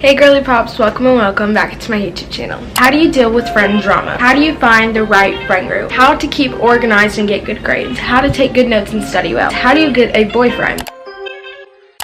Hey girly pops, welcome and welcome back to my YouTube channel. How do you deal with friend drama? How do you find the right friend group? How to keep organized and get good grades? How to take good notes and study well? How do you get a boyfriend?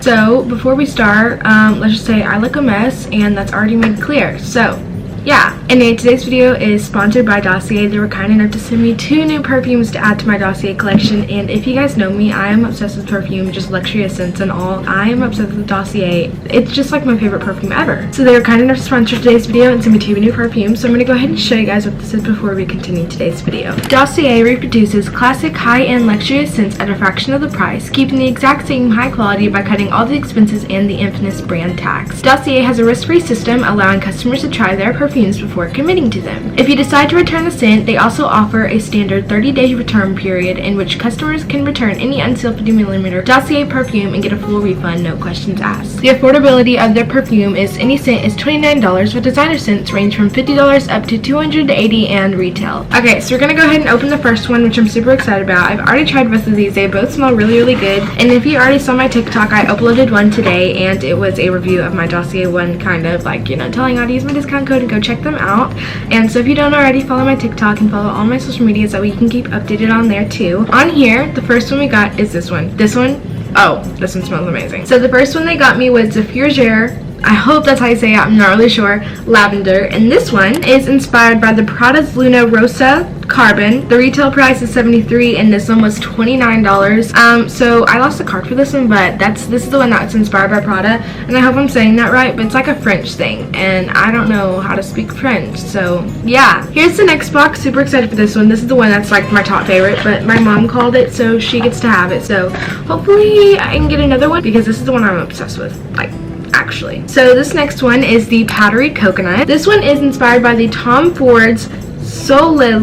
So before we start, let's just say I look a mess, and that's already made clear. So yeah, and today's video is sponsored by Dossier. They were kind enough to send me 2 new perfumes to add to my Dossier collection, and if you guys know me, I am obsessed with perfume, just luxurious scents and all. I am obsessed with Dossier. It's just like my favorite perfume ever. So they were kind enough to sponsor today's video and send me 2 new perfumes, so I'm going to go ahead and show you guys what this is before we continue today's video. Dossier reproduces classic high-end luxurious scents at a fraction of the price, keeping the exact same high quality by cutting all the expenses and the infamous brand tax. Dossier has a risk-free system allowing customers to try their perfumes before committing to them. If you decide to return the scent, they also offer a standard 30-day return period in which customers can return any unsealed 50mm Dossier perfume and get a full refund, no questions asked. The affordability of their perfume is any scent is $29, with designer scents range from $50 up to $280 and retail. Okay, so we're gonna go ahead and open the first one, which I'm super excited about. I've already tried both of these. They both smell really, really good. And if you already saw my TikTok, I uploaded one today, and it was a review of my Dossier one, kind of like, you know, telling you how to use my discount code and go check them out. And so if you don't already, follow my TikTok and follow all my social media so we can keep updated on there too. On here, the first one we got is this one. This one smells amazing. So the first one they got me was the Fougere, I hope that's how you say it, I'm not really sure, lavender. And this one is inspired by the Prada's Luna Rosa Carbon. The retail price is $73 and this one was $29. So I lost the card for this one, but this is the one that's inspired by Prada, and I hope I'm saying that right, but it's like a French thing and I don't know how to speak French, so yeah. Here's the next box. Super excited for this one. This is the one that's like my top favorite, but my mom called it, so she gets to have it. So hopefully I can get another one because this is the one I'm obsessed with, like, actually. So this next one is the Powdery Coconut. This one is inspired by the Tom Ford's Soleil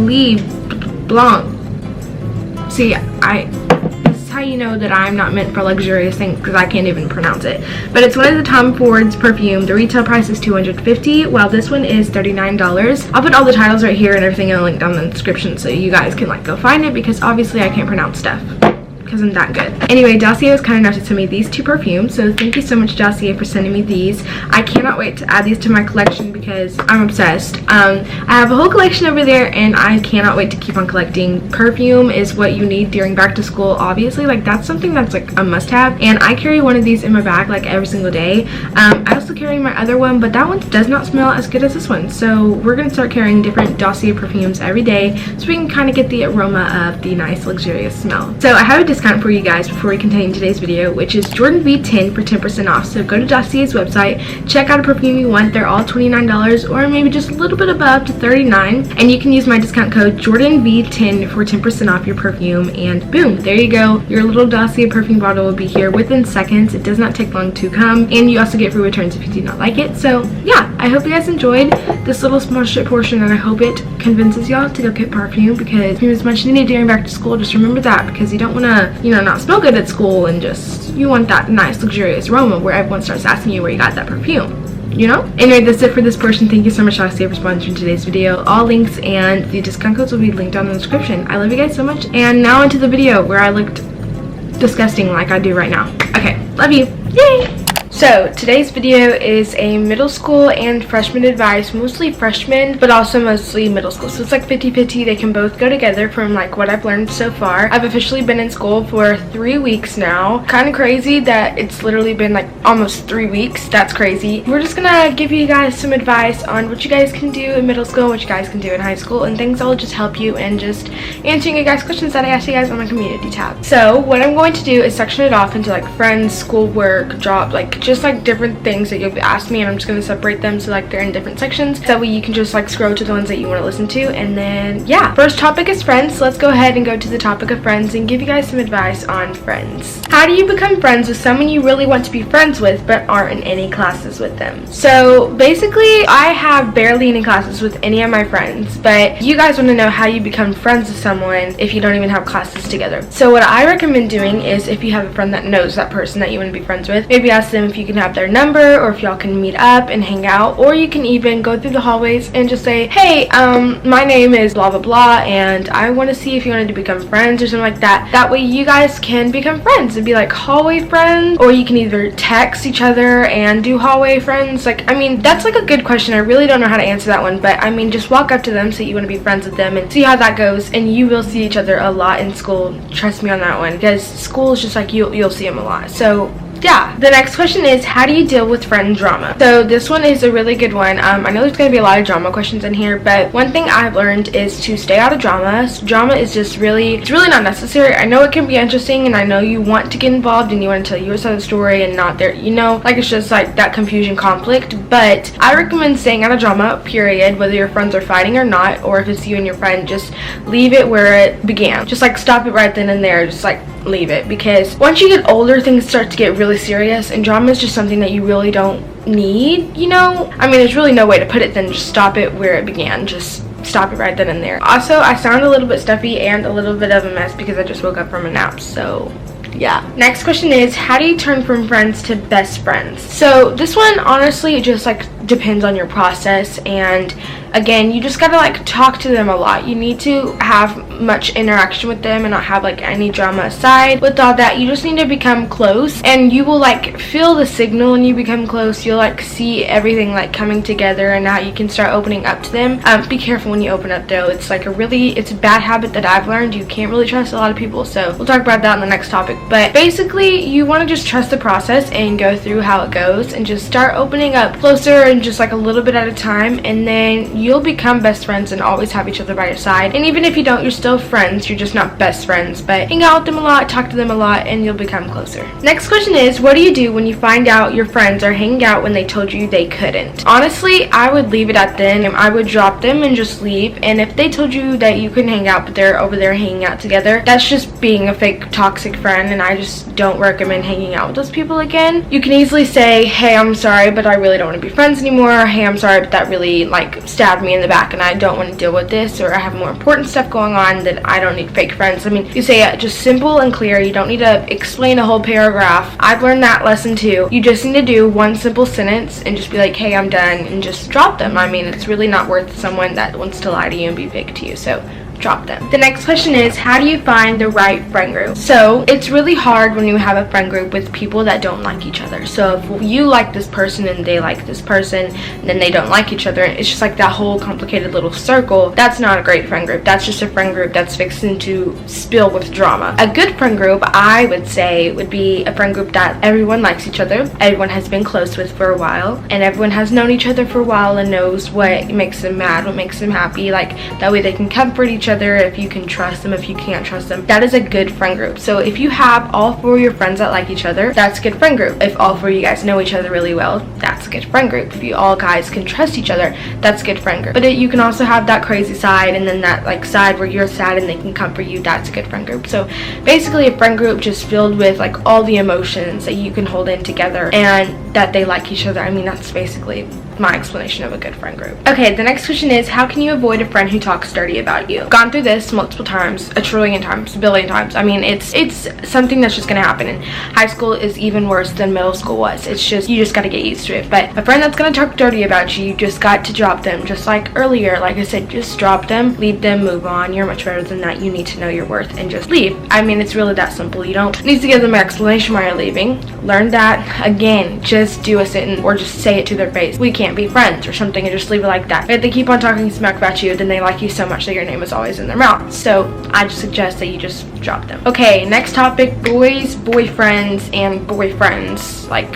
Blanc. See, this is how you know that I'm not meant for luxurious things, because I can't even pronounce it. But it's one of the Tom Ford's perfume. The retail price is $250, while this one is $39. I'll put all the titles right here and everything in a link down in the description so you guys can like go find it, because obviously I can't pronounce stuff because I'm that good. Anyway, Dossier was kind enough to send me these 2 perfumes, so thank you so much, Dossier, for sending me these. I cannot wait to add these to my collection because I'm obsessed. I have a whole collection over there and I cannot wait to keep on collecting. Perfume is what you need during back to school, obviously. Like, that's something that's like a must-have, and I carry one of these in my bag like every single day. I also carry my other one, but that one does not smell as good as this one, so we're gonna start carrying different Dossier perfumes every day so we can kind of get the aroma of the nice luxurious smell. So I have a discount for you guys before we continue today's video, which is JordynV10 for 10% off. So go to Dossier's website, check out a perfume you want. They're all $29 or maybe just a little bit above to $39, and you can use my discount code JordynV10 for 10% off your perfume, and boom, there you go. Your little Dossier perfume bottle will be here within seconds. It does not take long to come, and you also get free returns if you do not like it. So yeah, I hope you guys enjoyed this little sponsorship portion, and I hope it convinces y'all to go get perfume, because perfume is much needed during back to school. Just remember that, because you don't want to, you know, not smell good at school, and just, you want that nice luxurious aroma where everyone starts asking you where you got that perfume, you know? Anyway, that's it for this portion. Thank you so much, Dossier, for sponsoring today's video. All links and the discount codes will be linked down in the description. I love you guys so much, and now into the video where I looked disgusting like I do right now. Okay, love you. Yay! So today's video is a middle school and freshman advice, mostly freshmen, but also mostly middle school. So it's like 50-50. They can both go together from like what I've learned so far. I've officially been in school for 3 weeks now. Kind of crazy that it's literally been like almost 3 weeks. That's crazy. We're just gonna give you guys some advice on what you guys can do in middle school, what you guys can do in high school, and things that will just help you in just answering you guys questions that I asked you guys on my community tab. So what I'm going to do is section it off into like friends, schoolwork, job, like just like different things that you've asked me, and I'm just going to separate them so like they're in different sections, so that way you can just like scroll to the ones that you want to listen to. And then yeah, first topic is friends. So let's go ahead and go to the topic of friends and give you guys some advice on friends. How do you become friends with someone you really want to be friends with but aren't in any classes with them? So basically, I have barely any classes with any of my friends, but you guys want to know how you become friends with someone if you don't even have classes together. So what I recommend doing is, if you have a friend that knows that person that you want to be friends with, maybe ask them if you can have their number, or if y'all can meet up and hang out, or you can even go through the hallways and just say, hey, my name is blah blah blah and I want to see if you wanted to become friends or something like that. That way you guys can become friends and be like hallway friends, or you can either text each other and do hallway friends. Like, I mean, that's like a good question. I really don't know how to answer that one, but I mean, just walk up to them, say you want to be friends with them, and see how that goes, and you will see each other a lot in school. Trust me on that one, because school is just like you'll see them a lot. So yeah, the next question is, how do you deal with friend drama? So this one is a really good one. I know there's going to be a lot of drama questions in here, but one thing I've learned is to stay out of drama. Drama is just it's really not necessary. I know it can be interesting, and I know you want to get involved and you want to tell your side of the story and not there, you know, like it's just like that confusion, conflict. But I recommend staying out of drama, period, whether your friends are fighting or not, or if it's you and your friend, just leave it where it began. Just like stop it right then and there. Just like leave it, because once you get older, things start to get really serious, and drama is just something that you really don't need, you know. I mean, there's really no way to put it than just stop it where it began. Just stop it right then and there. Also, I sound a little bit stuffy and a little bit of a mess because I just woke up from a nap, so yeah. Next question is, how do you turn from friends to best friends? So this one, honestly, it just like depends on your process, and again, you just gotta like talk to them a lot. You need to have much interaction with them and not have like any drama aside. With all that, you just need to become close, and you will like feel the signal when you become close. You'll like see everything like coming together, and now you can start opening up to them. Be careful when you open up though. It's like it's a bad habit that I've learned. You can't really trust a lot of people, so we'll talk about that in the next topic. But basically, you want to just trust the process and go through how it goes, and just start opening up closer and just like a little bit at a time, and then you'll become best friends and always have each other by your side. And even if you don't, you're still friends. You're just not best friends, but hang out with them a lot, talk to them a lot, and you'll become closer. Next question is, what do you do when you find out your friends are hanging out when they told you they couldn't? Honestly, I would leave it at then. I would drop them and just leave. And if they told you that you couldn't hang out but they're over there hanging out together, that's just being a fake toxic friend, and I just don't recommend hanging out with those people again. You can easily say, hey, I'm sorry, but I really don't want to be friends anymore. Hey, I'm sorry, but that really like stabbed me in the back and I don't want to deal with this, or I have more important stuff going on that I don't need fake friends. I mean, you say it just simple and clear. You don't need to explain a whole paragraph. I've learned that lesson too. You just need to do one simple sentence and just be like, hey, I'm done, and just drop them. I mean, it's really not worth someone that wants to lie to you and be fake to you, so drop them. The next question is, how do you find the right friend group? So it's really hard when you have a friend group with people that don't like each other. So if you like this person and they like this person, and then they don't like each other, it's just like that whole complicated little circle. That's not a great friend group. That's just a friend group that's fixing to spill with drama. A good friend group, I would say, would be a friend group that everyone likes each other, everyone has been close with for a while, and everyone has known each other for a while and knows what makes them mad, what makes them happy. Like, that way they can comfort each other if you can trust them, if you can't trust them. That is a good friend group. So if you have all four of your friends that like each other, that's a good friend group. If all four of you guys know each other really well, that's a good friend group. If you all guys can trust each other, that's a good friend group. But you can also have that crazy side, and then that like side where you're sad and they can comfort you. That's a good friend group. So basically a friend group just filled with like all the emotions that you can hold in together and that they like each other. I mean, that's basically my explanation of a good friend group. Okay, the next question is, how can you avoid a friend who talks dirty about you? Gone through this multiple times, a trillion times, a billion times. I mean, it's something that's just gonna happen, and high school is even worse than middle school was. It's just, you just gotta get used to it. But a friend that's gonna talk dirty about you, you just got to drop them. Just like earlier, like I said, just drop them, leave them, move on. You're much better than that. You need to know your worth and just leave. I mean, it's really that simple. You don't need to give them an explanation why you're leaving. Learn that. Again, just do a sentence or just say it to their face. We can't be friends or something, and just leave it like that. If they keep on talking smack about you, then they like you so much that your name is always in their mouth. So I just suggest that you just drop them. Okay, next topic, boys, boyfriends, and boyfriends. Like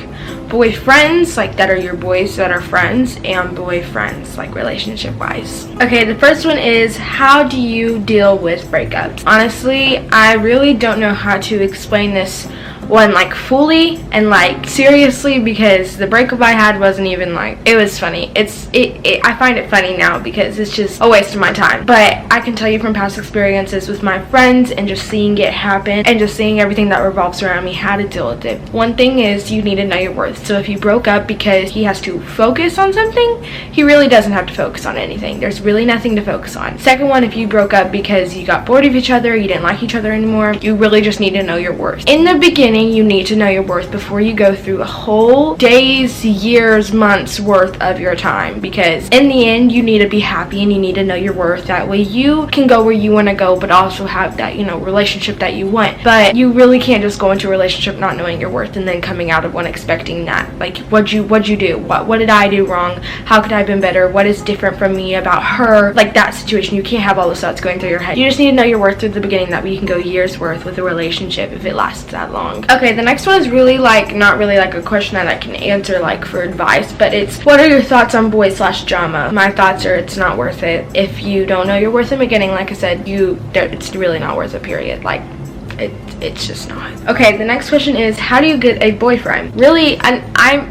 boyfriends, like that are your boys that are friends, and boyfriends, like relationship wise. Okay, the first one is, how do you deal with breakups? Honestly, I really don't know how to explain this one like fully and like seriously, because the breakup I had wasn't even like, it was funny. I find it funny now because it's just a waste of my time, but I can tell you from past experiences with my friends and just seeing it happen and just seeing everything that revolves around me, how to deal with it. One thing is, you need to know your worth. So if you broke up because he has to focus on something, he really doesn't have to focus on anything. There's really nothing to focus on. Second one, if you broke up because you got bored of each other, you didn't like each other anymore, you really just need to know your worth. In the beginning, beginning, you need to know your worth before you go through a whole days, years, months worth of your time, because in the end you need to be happy and you need to know your worth. That way you can go where you want to go, but also have that, you know, relationship that you want. But you really can't just go into a relationship not knowing your worth and then coming out of one expecting that. Like, what'd you do? What did I do wrong? How could I have been better? What is different from me about her? Like, that situation, you can't have all those thoughts going through your head. You just need to know your worth through the beginning. That way you can go years worth with a relationship if it lasts that long. Okay, the next one is really like not really like a question that I can answer like for advice, but it's, what are your thoughts on boys/drama? My thoughts are, it's not worth it. If you don't know your worth in the beginning, like I said, it's really not worth it, period. Like, it's just not. Okay, the next question is, how do you get a boyfriend? Really,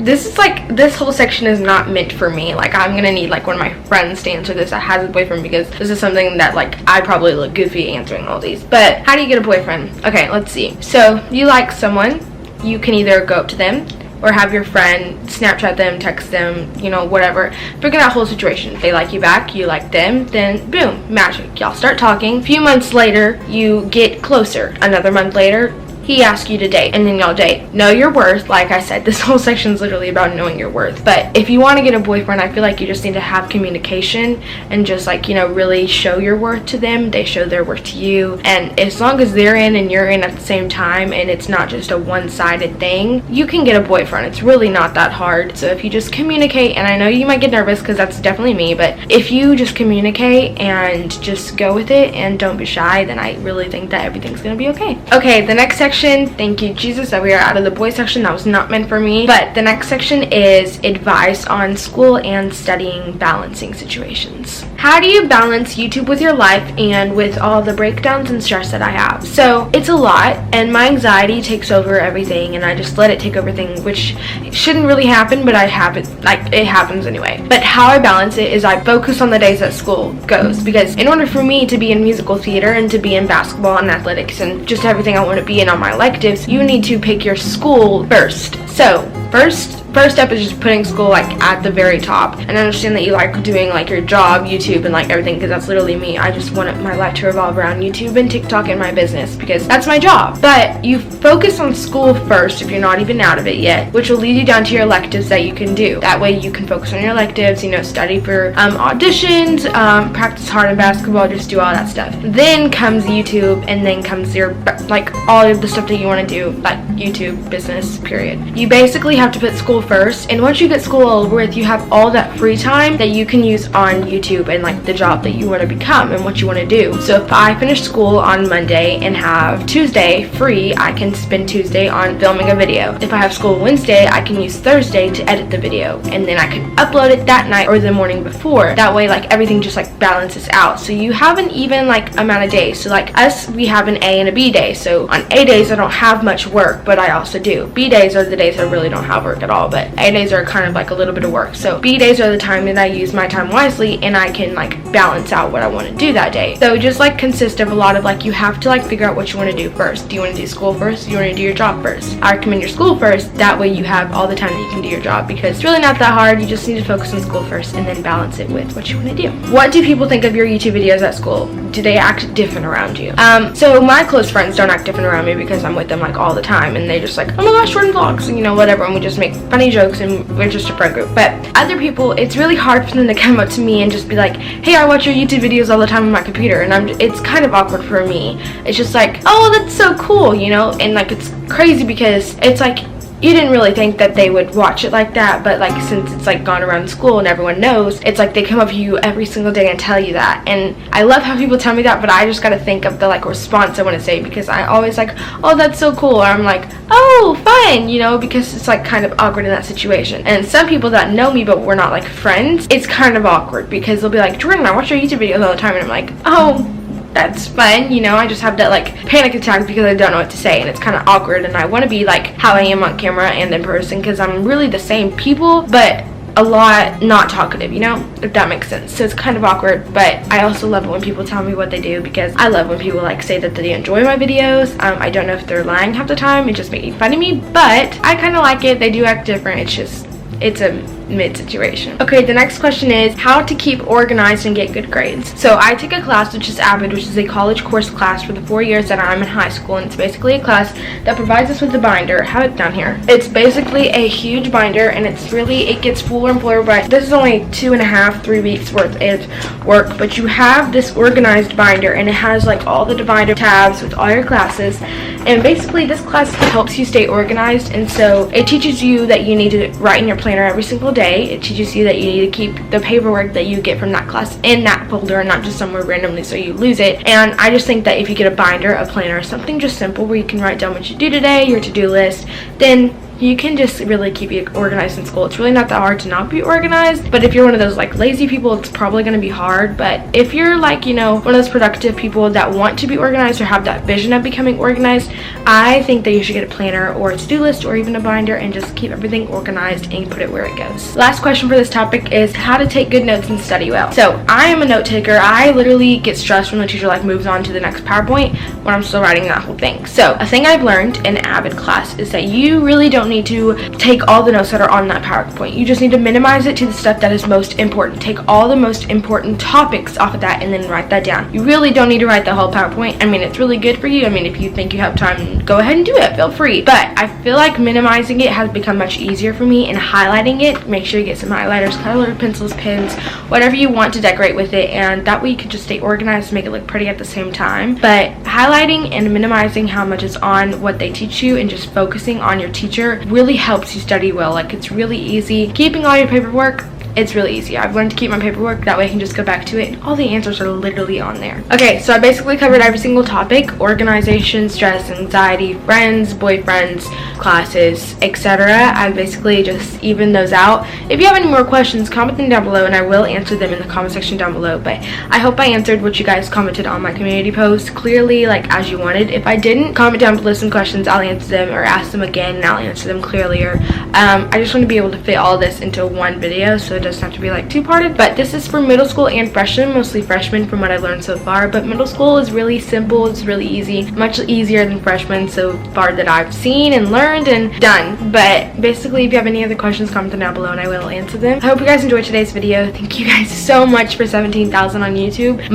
this whole section is not meant for me. Like, I'm gonna need like one of my friends to answer this that has a boyfriend, because this is something that like I probably look goofy answering all these. But how do you get a boyfriend? Okay, let's see. So you like someone, you can either go up to them or have your friend Snapchat them, text them, you know, whatever. Figure out whole situation. If they like you back, you like them, then boom, magic. Y'all start talking. A few months later, you get closer. Another month later, he asks you to date, and then y'all date. Know your worth. Like I said, this whole section is literally about knowing your worth. But if you want to get a boyfriend, I feel like you just need to have communication and just like, you know, really show your worth to them. They show their worth to you, and as long as they're in and you're in at the same time, and it's not just a one-sided thing, you can get a boyfriend. It's really not that hard. So if you just communicate, and I know you might get nervous because that's definitely me, but if you just communicate and just go with it and don't be shy, then I really think that everything's gonna be okay. Okay, the next section, thank you Jesus that we are out of the boy section. That was not meant for me. But the next section is advice on school and studying balancing situations. How do you balance YouTube with your life and with all the breakdowns and stress that I have? So it's a lot, and my anxiety takes over everything, and I just let it take over things, which shouldn't really happen, but I have it, like, it happens anyway. But how I balance it is I focus on the days that school goes, because in order for me to be in musical theater and to be in basketball and athletics and just everything I want to be in on my electives, you need to pick your school first. So first step is just putting school like at the very top, and understand that you like doing like your job, YouTube, and like everything, because that's literally me. I just want my life to revolve around YouTube and TikTok and my business, because that's my job. But you focus on school first if you're not even out of it yet, which will lead you down to your electives that you can do. That way you can focus on your electives, you know, study for auditions, practice hard in basketball, just do all that stuff. Then comes YouTube, and then comes your like all of the stuff that you want to do, like YouTube, business, period. You basically have to put school first, and once you get school over with, you have all that free time that you can use on YouTube and like the job that you want to become and what you want to do. So if I finish school on Monday and have Tuesday free, I can spend Tuesday on filming a video. If I have school Wednesday, I can use Thursday to edit the video, and then I can upload it that night or the morning before. That way like everything just like balances out, so you have an even like amount of days. So like us, we have an A and a B day. So on A days I don't have much work, but I also do. B days are the days I really don't have work at all, but A days are kind of like a little bit of work. So B days are the time that I use my time wisely, and I can like balance out what I want to do that day. So it just like consists of a lot of like, you have to like figure out what you want to do first. Do you want to do school first? Do you want to do your job first? I recommend your school first. That way you have all the time that you can do your job, because it's really not that hard. You just need to focus on school first and then balance it with what you want to do. What do people think of your YouTube videos at school? Do they act different around you? So my close friends don't act different around me, because I'm with them like all the time, and they just like, oh my gosh, jordynvlogs, and you know, whatever, and we just make funny jokes, and we're just a friend group. But other people, it's really hard for them to come up to me and just be like, hey, I watch your YouTube videos all the time on my computer, and it's kind of awkward for me. It's just like, oh, that's so cool, you know, and like it's crazy, because it's like, you didn't really think that they would watch it like that, but like since it's like gone around school and everyone knows, it's like they come up to you every single day and tell you that. And I love how people tell me that, but I just gotta think of the like response I want to say, because I always like, oh, that's so cool, or I'm like, oh, fun, you know, because it's like kind of awkward in that situation. And some people that know me but we're not like friends, it's kind of awkward, because they'll be like, Jordan, I watch your YouTube videos all the time, and I'm like, oh, that's fun, you know. I just have that like panic attack because I don't know what to say, and it's kind of awkward, and I want to be like how I am on camera and in person, because I'm really the same people, but a lot not talkative, you know, if that makes sense. So it's kind of awkward, but I also love it when people tell me what they do, because I love when people like say that they enjoy my videos. I don't know if they're lying half the time and just making fun of me, but I kind of like it. They do act different. It's just it's a mid situation. Okay, the next question is how to keep organized and get good grades. So I take a class which is AVID, which is a college course class for the 4 years that I'm in high school, and it's basically a class that provides us with a binder. I have it down here. It's basically a huge binder, and it gets fuller and fuller, but this is only 2.5-3 weeks worth of work, but you have this organized binder, and it has like all the divider tabs with all your classes. And basically this class helps you stay organized, and so it teaches you that you need to write in your planner every single day. It teaches you that you need to keep the paperwork that you get from that class in that folder and not just somewhere randomly so you lose it. And I just think that if you get a binder, a planner, something just simple where you can write down what you do today, your to-do list, then you can just really keep you organized in school. It's really not that hard to not be organized, but if you're one of those like lazy people, it's probably going to be hard. But if you're like, you know, one of those productive people that want to be organized or have that vision of becoming organized, I think that you should get a planner or a to-do list or even a binder and just keep everything organized and put it where it goes. Last question for this topic is how to take good notes and study well. So I am a note taker. I literally get stressed when the teacher like moves on to the next PowerPoint when I'm still writing that whole thing. So a thing I've learned in AVID class is that you really don't need to take all the notes that are on that PowerPoint. You just need to minimize it to the stuff that is most important. Take all the most important topics off of that and then write that down. You really don't need to write the whole PowerPoint. I mean, it's really good for you. I mean, if you think you have time, go ahead and do it. Feel free. But I feel like minimizing it has become much easier for me, and highlighting it, make sure you get some highlighters, colored pencils, pens, whatever you want to decorate with it, and that way you can just stay organized and make it look pretty at the same time. But highlighting and minimizing how much is on what they teach you and just focusing on your teacher really helps you study well. Like, it's really easy. Keeping all your paperwork, it's really easy. I've learned to keep my paperwork, that way I can just go back to it and all the answers are literally on there. Okay, so I basically covered every single topic: organization, stress, anxiety, friends, boyfriends, classes, etc. I basically just evened those out. If you have any more questions, comment them down below and I will answer them in the comment section down below. But I hope I answered what you guys commented on my community post clearly, like as you wanted. If I didn't, comment down below some questions, I'll answer them, or ask them again and I'll answer them clearly. I just want to be able to fit all this into one video, so it doesn't have to be like two-parted. But this is for middle school and freshmen, mostly freshmen from what I've learned so far. But middle school is really simple, it's really easy, much easier than freshmen so far that I've seen and learned and done. But basically, if you have any other questions, comment them down below and I will answer them. I hope you guys enjoyed today's video. Thank you guys so much for 17,000 on YouTube.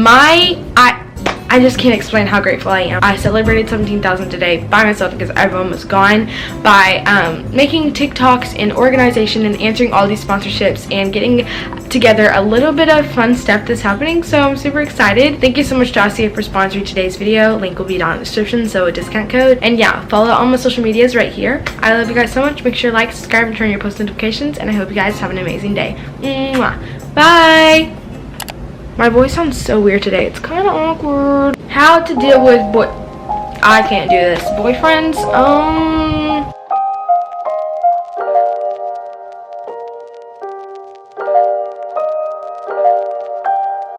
I just can't explain how grateful I am. I celebrated 17,000 today by myself because I've almost gone, by making TikToks and organization and answering all these sponsorships and getting together a little bit of fun stuff that's happening. So I'm super excited. Thank you so much, Dossier, for sponsoring today's video. Link will be down in the description, so a discount code. And yeah, follow all my social medias right here. I love you guys so much. Make sure to like, subscribe, and turn on your post notifications. And I hope you guys have an amazing day. Mwah. Bye. My voice sounds so weird today. It's kind of awkward. How to deal with I can't do this. Boyfriends?